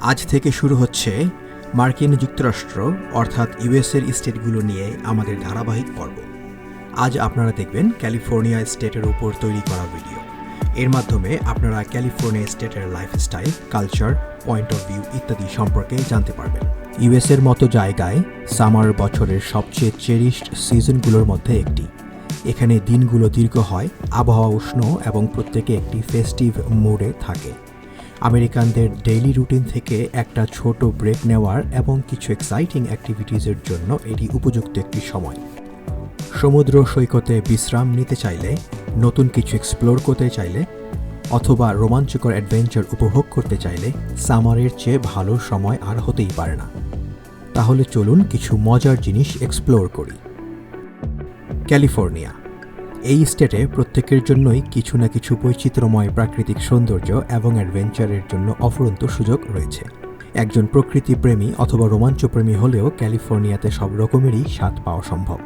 আজ থেকে শুরু হচ্ছে মার্কিন যুক্তরাষ্ট্র অর্থাৎ ইউএসের স্টেটগুলো নিয়ে আমাদের ধারাবাহিক পর্ব। আজ আপনারা দেখবেন ক্যালিফোর্নিয়া স্টেটের উপর তৈরি করা ভিডিও। এর মাধ্যমে আপনারা ক্যালিফোর্নিয়া স্টেটের lifestyle, culture, point of view ইত্যাদি সম্পর্কে জানতে পারবেন। ইউএসের মতো জায়গায় সামার বছরের সবচেয়ে চেরিশড সিজনগুলোর মধ্যে একটি। এখানে দিনগুলো দীর্ঘ হয়, আবহাওয়া উষ্ণ এবং প্রত্যেকে একটি ফেস্টিভ মুডে থাকে। আমেরিকানদের ডেইলি রুটিন থেকে একটা ছোট ব্রেক নেওয়ার এবং কিছু এক্সাইটিং অ্যাক্টিভিটিসের জন্য এটি উপযুক্ত একটি সময়। সমুদ্র সৈকতে বিশ্রাম নিতে চাইলে, নতুন কিছু এক্সপ্লোর করতে চাইলে অথবা রোমাঞ্চকর অ্যাডভেঞ্চার উপভোগ করতে চাইলে সামারের চেয়ে ভালো সময় আর হতেই পারে না। তাহলে চলুন কিছু মজার জিনিস এক্সপ্লোর করি। ক্যালিফোর্নিয়া এই স্টেটে প্রত্যেকের জন্যই কিছু না কিছু বৈচিত্র্যময় প্রাকৃতিক সৌন্দর্য এবং অ্যাডভেঞ্চারের জন্য অফুরন্ত সুযোগ রয়েছে। একজন প্রকৃতিপ্রেমী অথবা রোমাঞ্চপ্রেমী হলেও ক্যালিফোর্নিয়াতে সব রকমেরই স্বাদ পাওয়া সম্ভব।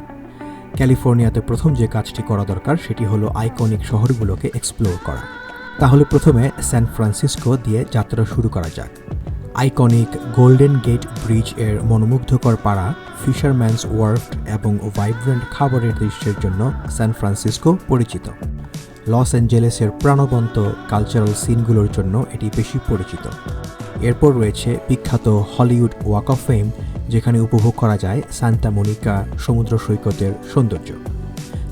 ক্যালিফোর্নিয়াতে প্রথম যে কাজটি করা দরকার সেটি হলো আইকনিক শহরগুলোকে এক্সপ্লোর করা। তাহলে প্রথমে স্যান ফ্রান্সিসকো দিয়ে যাত্রা শুরু করা যাক। আইকনিক গোল্ডেন গেট ব্রিজ এর মনোমুগ্ধকর পাড়া, ফিশারম্যানস ওয়ার্ফ এবং ভাইব্রেন্ট খাবারের দৃশ্যের জন্য স্যান ফ্রান্সিসকো পরিচিত। লস অ্যাঞ্জেলেসের প্রাণবন্ত কালচারাল সিনগুলোর জন্য এটি বেশি পরিচিত। এরপর রয়েছে বিখ্যাত হলিউড ওয়াক অফ ফেম, যেখানে উপভোগ করা যায় সান্টা মনিকা সমুদ্র সৈকতের সৌন্দর্য।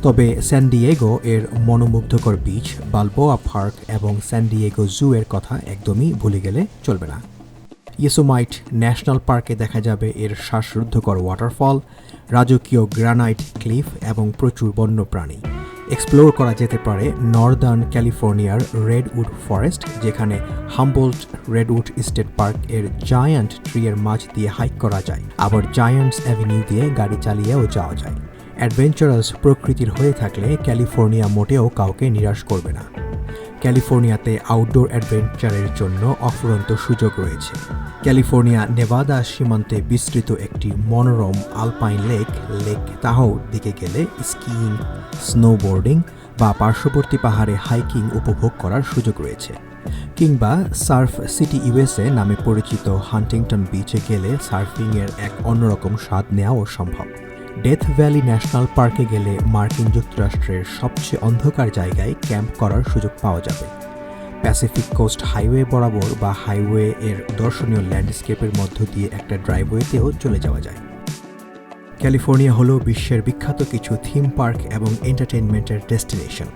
তবে স্যান ডিয়েগো এর মনোমুগ্ধকর বিচ, বালবোয়া পার্ক এবং স্যান ডিয়েগো জু এর কথা একদমই ভুলে গেলে চলবে না। ইয়োসেমাইট ন্যাশনাল পার্কে দেখা যাবে এর শ্বাসরুদ্ধকর ওয়াটারফল, রাজকীয় গ্রানাইট ক্লিফ এবং প্রচুর বন্যপ্রাণী। এক্সপ্লোর করা যেতে পারে নর্দার্ন ক্যালিফোর্নিয়ার রেডউড ফরেস্ট, যেখানে হাম্বোল্ট রেডউড স্টেট পার্ক এর জায়ান্ট ট্রি এর মাঝ দিয়ে হাইক করা যায়, আবার জায়ান্টস অ্যাভিনিউ দিয়ে গাড়ি চালিয়েও যাওয়া যায়। অ্যাডভেঞ্চারাস প্রকৃতির হয়ে থাকলে ক্যালিফোর্নিয়া মোটেও কাউকে নিরাশ করবে না। ক্যালিফোর্নিয়াতে আউটডোর অ্যাডভেঞ্চারের জন্য অফুরন্ত সুযোগ রয়েছে। ক্যালিফোর্নিয়া নেভাদা সীমান্তে বিস্তৃত একটি মনোরম আলপাইন লেক তাহোর দিকে গেলে স্কিইং, স্নোবোর্ডিং বা পার্শ্ববর্তী পাহাড়ে হাইকিং উপভোগ করার সুযোগ রয়েছে। কিংবা সার্ফ সিটি ইউএসএ নামে পরিচিত হান্টিংটন বিচে গেলে সার্ফিংয়ের এক অন্যরকম স্বাদ নেওয়াও সম্ভব। ডেথ ভ্যালি ন্যাশনাল পার্কে গেলে মার্কিন যুক্তরাষ্ট্রের সবচেয়ে অন্ধকার জায়গায় ক্যাম্প করার সুযোগ পাওয়া যাবে। প্যাসিফিক কোস্ট হাইওয়ে বরাবর বা হাইওয়ে এর দর্শনীয় ল্যান্ডস্কেপের মধ্য দিয়ে একটা ড্রাইভওয়েতেও চলে যাওয়া যায়। ক্যালিফোর্নিয়া হলো বিশ্বের বিখ্যাত কিছু থিম পার্ক এবং এন্টারটেইনমেন্টের ডেস্টিনেশন।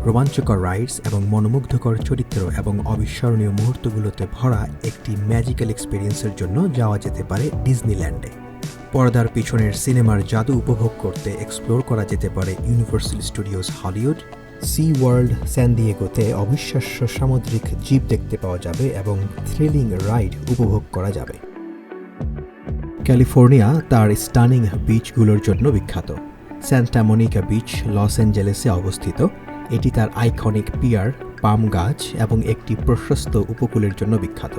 রোমাঞ্চকর রাইডস এবং মনোমুগ্ধকর চরিত্র এবং অবিস্মরণীয় মুহূর্তগুলোতে ভরা একটি ম্যাজিক্যাল এক্সপিরিয়েন্সের জন্য যাওয়া যেতে পারে ডিজনিল্যান্ডে। পর্দার পিছনের সিনেমার জাদু উপভোগ করতে এক্সপ্লোর করা যেতে পারে Universal Studios Hollywood. SeaWorld San ডিয়েগোতে অবিশ্বাস্য সামুদ্রিক জীব দেখতে পাওয়া যাবে এবং থ্রিলিং রাইড উপভোগ করা যাবে। ক্যালিফোর্নিয়া তার স্টানিং বিচগুলোর জন্য বিখ্যাত। সান্টা মনিকা বিচ লস অ্যাঞ্জেলেসে অবস্থিত। এটি তার আইকনিক পিয়ার, পাম গাছ এবং একটি প্রশস্ত উপকূলের জন্য বিখ্যাত।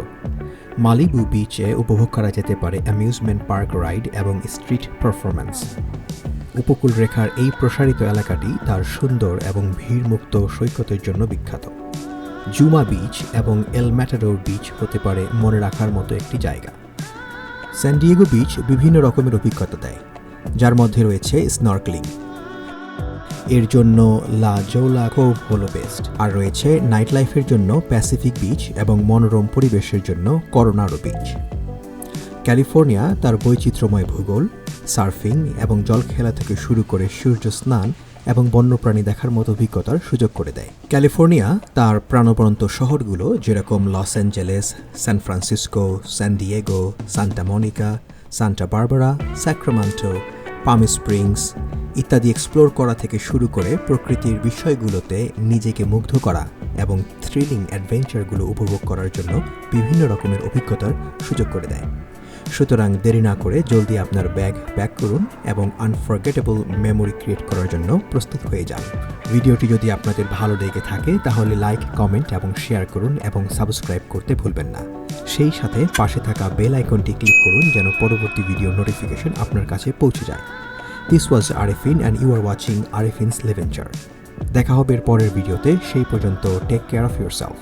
মালিবু বিচে উপভোগ করা যেতে পারে অ্যামিউজমেন্ট পার্ক রাইড এবং স্ট্রিট পারফরম্যান্স। উপকূল রেখার এই প্রসারিত এলাকাটি তার সুন্দর এবং ভিড়মুক্ত সৈকতের জন্য বিখ্যাত। জুমা বিচ এবং এল ম্যাটাডোর বিচ হতে পারে মনে রাখার মতো একটি জায়গা। স্যান ডিয়েগো বিচ বিভিন্ন রকমের অভিজ্ঞতা দেয়, যার মধ্যে রয়েছে স্নর্কেলিং। এর জন্য লা জোলা কোভ হলো বেস্ট, আর রয়েছে নাইট লাইফের জন্য প্যাসিফিক বিচ এবং মনোরম পরিবেশের জন্য করোনারো বিচ। ক্যালিফোর্নিয়া তার বৈচিত্র্যময় ভূগোল, সার্ফিং এবং জল খেলা থেকে শুরু করে সূর্য স্নান এবং বন্যপ্রাণী দেখার মতো অভিজ্ঞতার সুযোগ করে দেয়। ক্যালিফোর্নিয়া তার প্রাণবন্ত শহরগুলো যেরকম Los Angeles, San Francisco, San Diego, Santa Monica, Santa Barbara, Sacramento, Palm Springs ইত্যাদি এক্সপ্লোর করা থেকে শুরু করে প্রকৃতির বিষয়গুলোতে নিজেকে মুগ্ধ করা এবং থ্রিলিং অ্যাডভেঞ্চারগুলো উপভোগ করার জন্য বিভিন্ন রকমের অভিজ্ঞতার সুযোগ করে দেয়। সুতরাং দেরি না করে জলদি আপনার ব্যাগ প্যাক করুন এবং আনফরগেটেবল মেমোরি ক্রিয়েট করার জন্য প্রস্তুত হয়ে যান। ভিডিওটি যদি আপনাদের ভালো লেগে থাকে তাহলে লাইক, কমেন্ট এবং শেয়ার করুন এবং সাবস্ক্রাইব করতে ভুলবেন না। সেই সাথে পাশে থাকা বেল আইকনটি ক্লিক করুন যেন পরবর্তী ভিডিও নোটিফিকেশন আপনার কাছে পৌঁছে যায়। This was Arefin and you are watching Arefins Liventure. দেখা হবে এর পরের ভিডিওতে। সেই পর্যন্ত টেক কেয়ার অফ yourself.